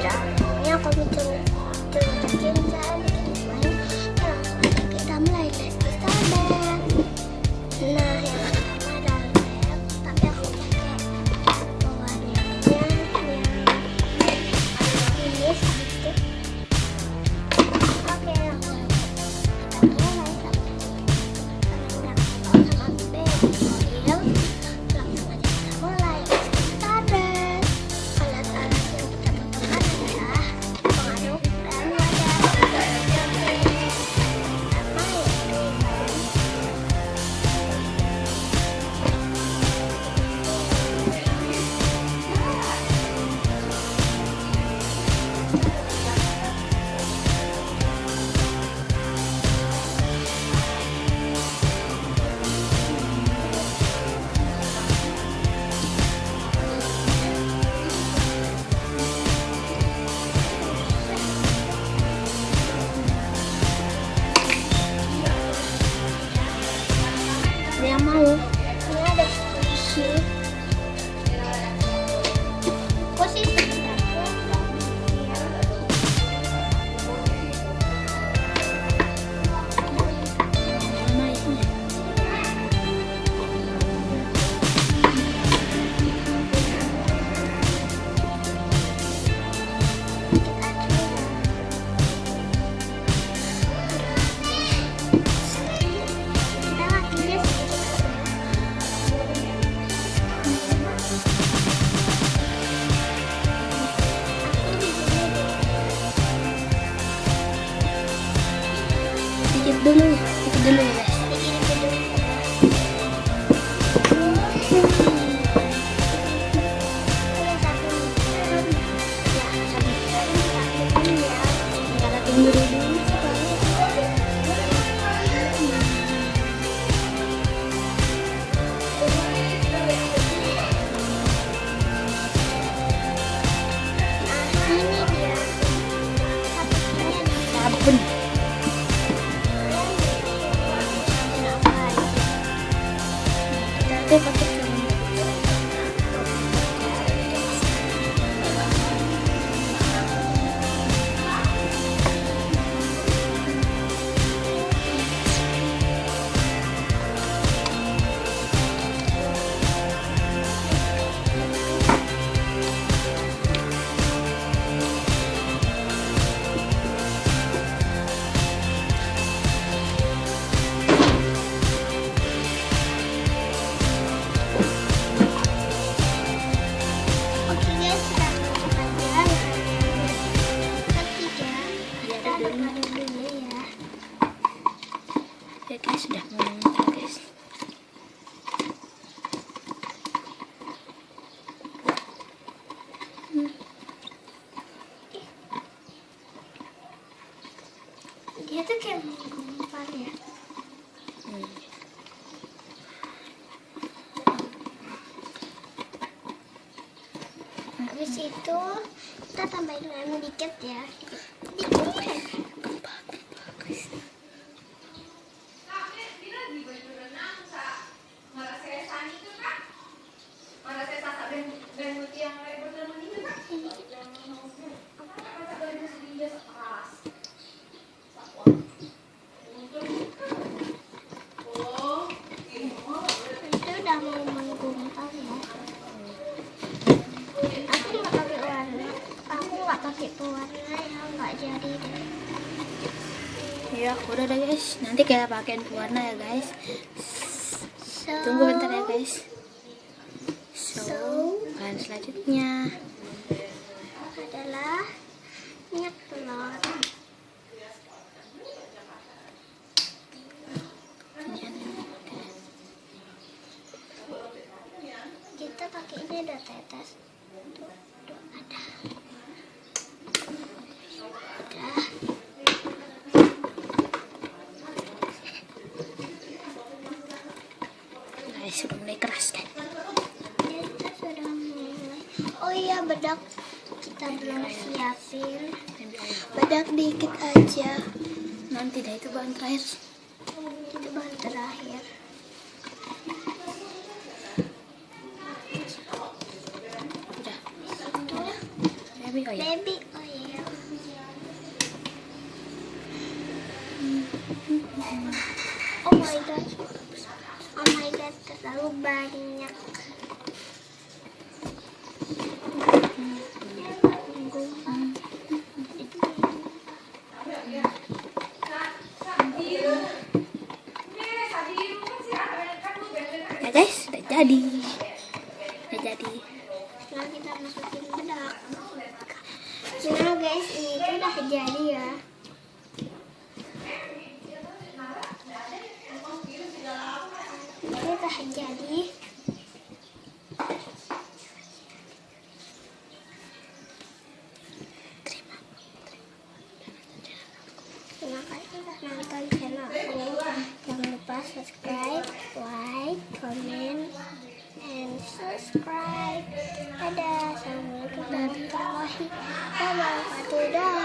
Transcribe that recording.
udah. Ini aku bikin bikin kan main. Nah, kita mulai les di sana. Nah, yang pertama adalah lem, tapi aku pakai pewarnanya yang ini sedikit. Oke, yang kita mulai sama baby oil. Langsung aja kita mulai. Tada! Alat-alat yang kita butuhkan adalah pengaduk dan wadah. Pertama yaitu yang mau. Ini ada posisi dikit dulu ya guys. Sabun. Kita pakai ya guys, sudah menyentuh guys. Dia tuh kayak menggumpal ya. Habis itu kita tambahin lem dikit ya. Dikit. Itu udah mau menggumpal ya. Aku nggak pakai pewarna ya, nggak jadi deh. Ya udah deh guys, nanti kita pakein pewarna ya guys. Tunggu bentar ya guys. Bahan selanjutnya adalah minyak telur. Kita pakai ini ada tetes. Tuh ada. guys, sudah mulai keras kan. Kita sudah mulai. Oh iya, bedak kita belum siapin. Bedak dikit aja. Nanti dah, itu bahan terakhir. Itu bahan terakhir. Udah. Baby oil. Baby oil. Oh my god. Oh my god, terlalu banyak. Ya guys, udah jadi. Sekarang kita masukin bedak. Nah guys, ini tuh udah jadi ya. Ini udah jadi. Terima kasih sudah nonton channel aku. Jangan lupa subscribe, like, comment, and subscribe. Dadah. Assalamualaikum warahmatullahi wabarakatuh.